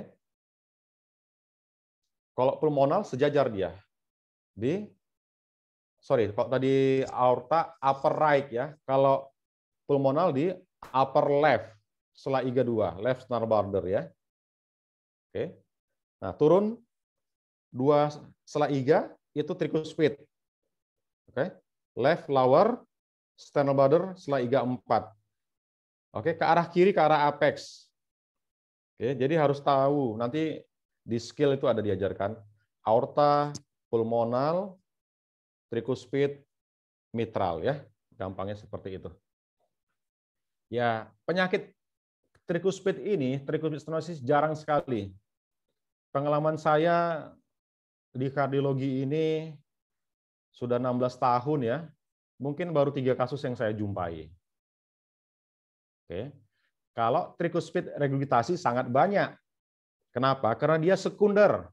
Kalau pulmonal sejajar dia di sorry, kalau tadi aorta upper right ya, kalau pulmonal di upper left, setelah IGA 2, left sternal border ya. Oke. Nah, turun 2 setelah IGA itu tricuspid. Oke. Left lower sternal border setelah IGA 4. Oke, ke arah kiri ke arah apex. Oke, jadi harus tahu nanti di skill itu ada diajarkan aorta, pulmonal, tricuspid, mitral ya. Gampangnya seperti itu. Ya, penyakit tricuspid ini, tricuspid stenosis jarang sekali. Pengalaman saya di kardiologi ini sudah 16 tahun ya. Mungkin baru 3 kasus yang saya jumpai. Oke. Kalau tricuspid regurgitasi sangat banyak. Kenapa? Karena dia sekunder.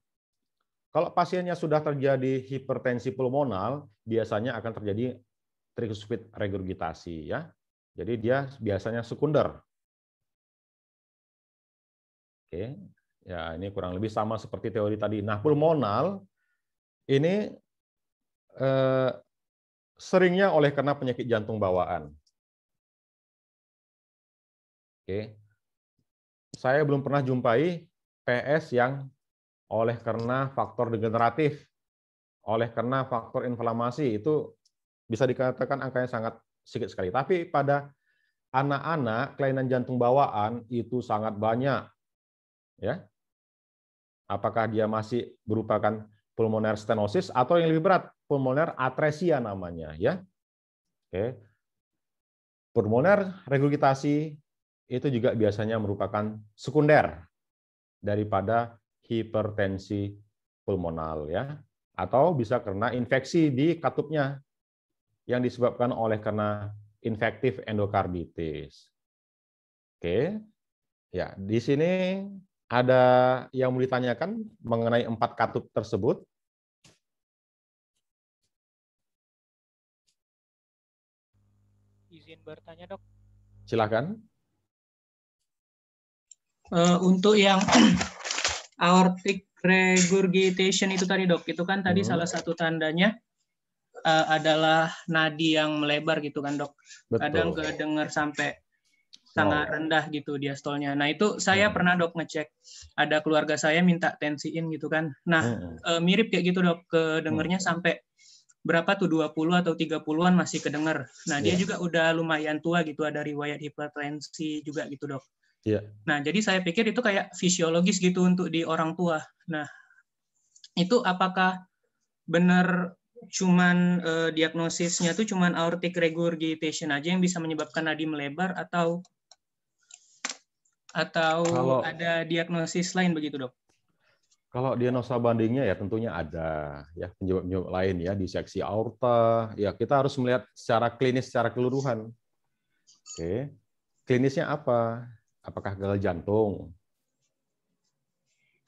Kalau pasiennya sudah terjadi hipertensi pulmonal, biasanya akan terjadi tricuspid regurgitasi ya. Jadi dia biasanya sekunder. Oke. Ya, ini kurang lebih sama seperti teori tadi. Nah, pulmonal ini seringnya oleh karena penyakit jantung bawaan. Oke. Saya belum pernah jumpai PS yang oleh karena faktor degeneratif, oleh karena faktor inflamasi, itu bisa dikatakan angkanya sangat sedikit sekali. Tapi pada anak-anak kelainan jantung bawaan itu sangat banyak. Ya. Apakah dia masih merupakan pulmoner stenosis atau yang lebih berat, pulmoner atresia namanya, ya. Oke. Pulmoner regurgitasi itu juga biasanya merupakan sekunder daripada hipertensi pulmonal ya, atau bisa karena infeksi di katupnya yang disebabkan oleh karena infektif endokarditis. Oke. Ya, di sini ada yang mau ditanyakan mengenai 4 katup tersebut? Izin bertanya, Dok. Silakan. Untuk yang aortic regurgitation itu tadi, Dok, itu kan tadi salah satu tandanya adalah nadi yang melebar gitu kan, Dok. Kadang kedengar sampai sangat rendah gitu diastolnya. Nah, itu saya pernah, Dok, ngecek. Ada keluarga saya minta tensiin gitu kan. Nah, mirip kayak gitu, Dok. Kedengernya sampai berapa tuh, 20 atau 30-an masih kedenger. Nah, dia juga udah lumayan tua gitu, ada riwayat hipertensi juga gitu, Dok. Nah, jadi saya pikir itu kayak fisiologis gitu untuk di orang tua. Nah, itu apakah benar cuman diagnosisnya tuh cuman aortic regurgitation aja yang bisa menyebabkan nadi melebar atau Kalau ada diagnosis lain begitu, Dok? Kalau diagnosa bandingnya ya tentunya ada ya penyebab-penyebab lain ya, diseksi aorta. Ya, kita harus melihat secara klinis secara keseluruhan. Oke. Klinisnya apa? Apakah gagal jantung?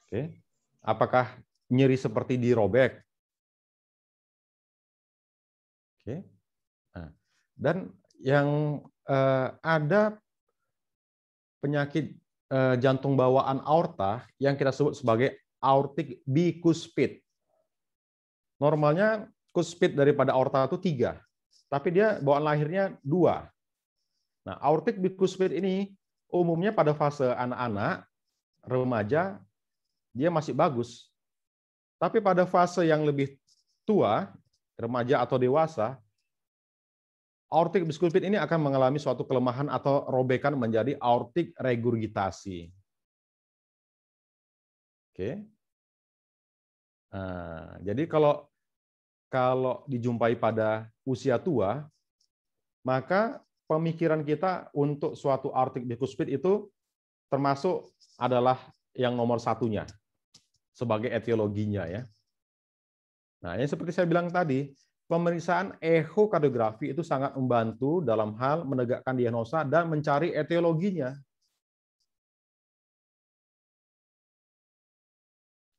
Oke. Apakah nyeri seperti dirobek? Oke. Nah, dan yang ada penyakit jantung bawaan aorta yang kita sebut sebagai aortic bicuspid. Normalnya cuspid daripada aorta itu 3, tapi dia bawaan lahirnya 2. Nah, aortic bicuspid ini umumnya pada fase anak-anak, remaja, dia masih bagus. Tapi pada fase yang lebih tua, remaja atau dewasa, aortic bicuspid ini akan mengalami suatu kelemahan atau robekan menjadi aortic regurgitasi. Oke. Nah, jadi kalau dijumpai pada usia tua, maka pemikiran kita untuk suatu aortic bicuspid itu termasuk adalah yang nomor satunya sebagai etiologinya ya. Nah, ini seperti saya bilang tadi, pemeriksaan ehokardiografi itu sangat membantu dalam hal menegakkan diagnosa dan mencari etiologinya.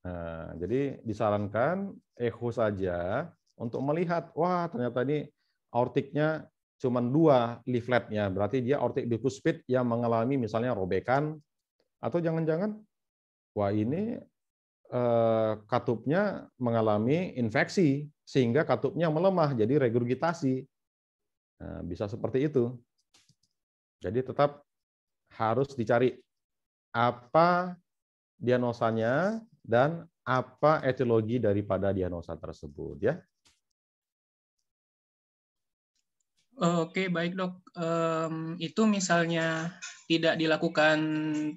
Nah, jadi disarankan echo saja untuk melihat, wah ternyata ini aortiknya cuma 2 leafletnya, berarti dia aortic bicuspid yang mengalami misalnya robekan, atau jangan-jangan, wah ini katupnya mengalami infeksi sehingga katupnya melemah jadi regurgitasi. Nah, bisa seperti itu. Jadi tetap harus dicari apa diagnosanya dan apa etiologi daripada diagnosa tersebut ya. Oke, baik dok. Itu misalnya tidak dilakukan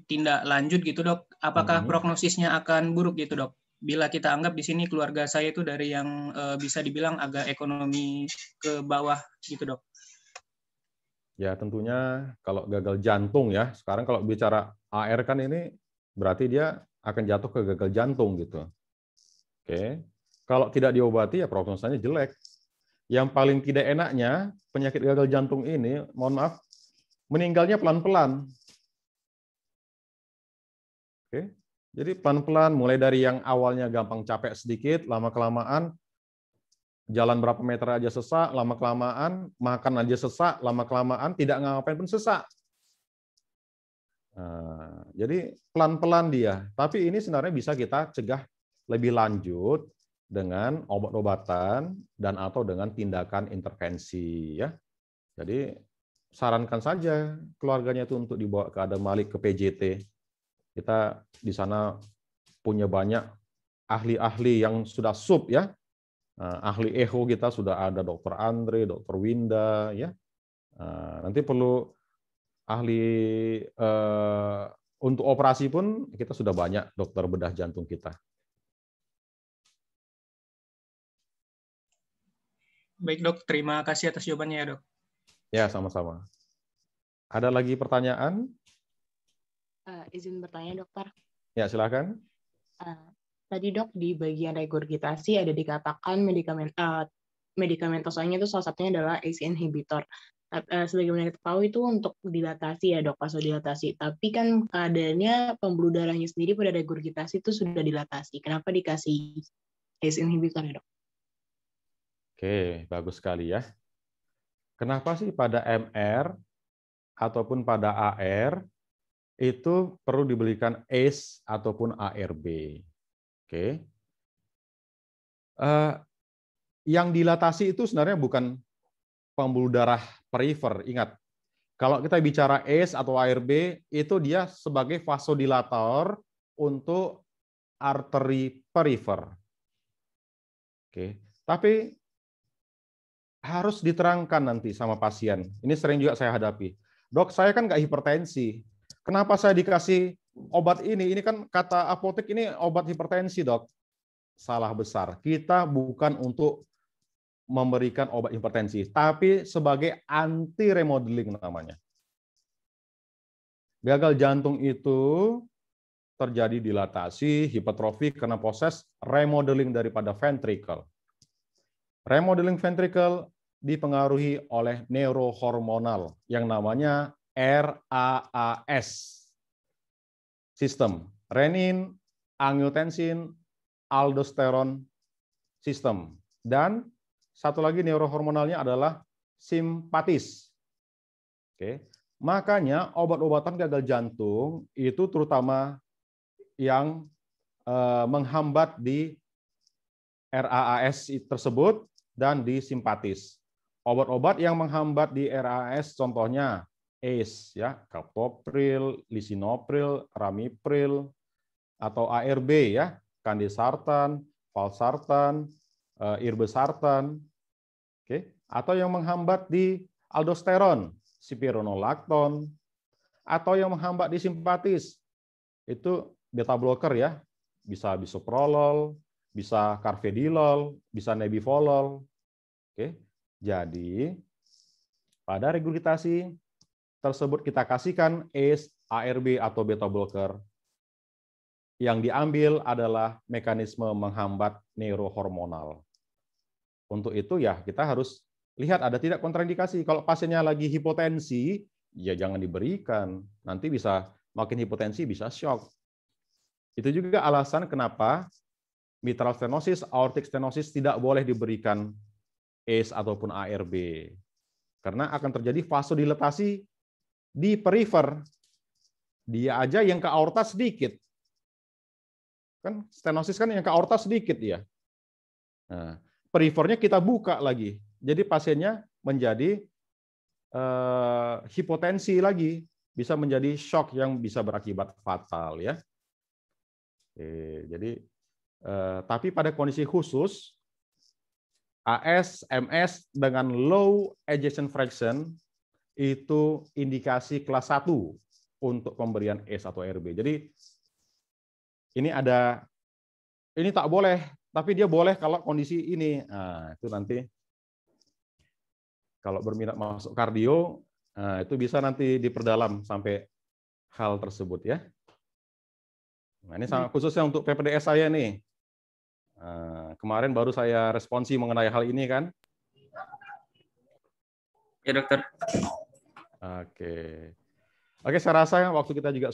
tindak lanjut gitu dok, apakah prognosisnya akan buruk gitu dok? Bila kita anggap di sini keluarga saya itu dari yang bisa dibilang agak ekonomi ke bawah gitu dok. Ya tentunya kalau gagal jantung ya, sekarang kalau bicara AR kan ini berarti dia akan jatuh ke gagal jantung gitu. Oke, kalau tidak diobati ya prognosanya jelek. Yang paling tidak enaknya penyakit gagal jantung ini, mohon maaf, meninggalnya pelan-pelan. Oke, jadi pelan-pelan, mulai dari yang awalnya gampang capek sedikit, lama-kelamaan jalan berapa meter aja sesak, lama-kelamaan makan aja sesak, lama-kelamaan tidak ngapain pun sesak. Nah, jadi pelan-pelan dia. Tapi ini sebenarnya bisa kita cegah lebih lanjut dengan obat-obatan dan atau dengan tindakan intervensi ya. Jadi sarankan saja keluarganya itu untuk dibawa ke Adam Malik ke PJT. Kita di sana punya banyak ahli-ahli yang sudah sub ya. Ahli echo kita sudah ada Dr. Andre, Dr. Winda ya. Nanti perlu ahli untuk operasi pun kita sudah banyak dokter bedah jantung kita. Baik dok, terima kasih atas jawabannya ya dok. Ya, sama-sama. Ada lagi pertanyaan? Izin bertanya dokter. Ya, silakan. Tadi dok di bagian regurgitasi ada dikatakan medikamentosanya itu salah satunya adalah ACE inhibitor. Sebagaimana kita tahu itu untuk dilatasi ya dok, vasodilatasi. Tapi kan keadaannya pembuluh darahnya sendiri pada regurgitasi itu sudah dilatasi. Kenapa dikasih ACE inhibitor ya dok? Oke, bagus sekali ya. Kenapa sih pada MR ataupun pada AR itu perlu diberikan ACE ataupun ARB? Oke. Yang dilatasi itu sebenarnya bukan pembuluh darah perifer. Ingat, kalau kita bicara ACE atau ARB, itu dia sebagai vasodilator untuk arteri perifer. Oke. Tapi harus diterangkan nanti sama pasien. Ini sering juga saya hadapi. Dok, saya kan nggak hipertensi. Kenapa saya dikasih obat ini? Ini kan kata apotek ini obat hipertensi, dok. Salah besar. Kita bukan untuk memberikan obat hipertensi, tapi sebagai anti remodeling namanya. Gagal jantung itu terjadi dilatasi, hipertrofi karena proses remodeling daripada ventricle. Remodeling ventricle dipengaruhi oleh neurohormonal yang namanya RAAS sistem, renin, angiotensin, aldosteron sistem, dan satu lagi neurohormonalnya adalah simpatis. Oke, makanya obat-obatan gagal jantung itu terutama yang menghambat di RAAS tersebut dan di simpatis. Obat-obat yang menghambat di RAAS contohnya ACE ya, captopril, lisinopril, ramipril, atau ARB ya, candesartan, valsartan, irbesartan, oke, atau yang menghambat di aldosteron, spironolakton, atau yang menghambat di simpatis, itu beta blocker ya, bisa bisoprolol, bisa carvedilol, bisa nebivolol. Oke, jadi pada regurgitasi tersebut kita kasihkan ACE, ARB atau beta blocker. Yang diambil adalah mekanisme menghambat neurohormonal. Untuk itu ya kita harus lihat ada tidak kontraindikasi. Kalau pasiennya lagi hipotensi, ya jangan diberikan. Nanti bisa makin hipotensi, bisa shock. Itu juga alasan kenapa mitral stenosis, aortic stenosis tidak boleh diberikan ACE ataupun ARB. Karena akan terjadi vasodilatasi di perifer. Dia aja yang ke aorta sedikit. Kan stenosis kan yang ke aorta sedikit ya. Nah, perifernya kita buka lagi. Jadi pasiennya menjadi hipotensi lagi, bisa menjadi shock yang bisa berakibat fatal ya. Oke, jadi tapi pada kondisi khusus AS, MS dengan low ejection fraction itu indikasi kelas 1 untuk pemberian ACE atau RB. Jadi ini tak boleh, tapi dia boleh kalau kondisi ini. Nah, itu nanti kalau berminat masuk kardio, nah, itu bisa nanti diperdalam sampai hal tersebut ya. Nah, ini sangat khususnya untuk PPDS saya nih. Kemarin baru saya responsi mengenai hal ini kan. Ya dokter. Oke, saya rasa waktu kita juga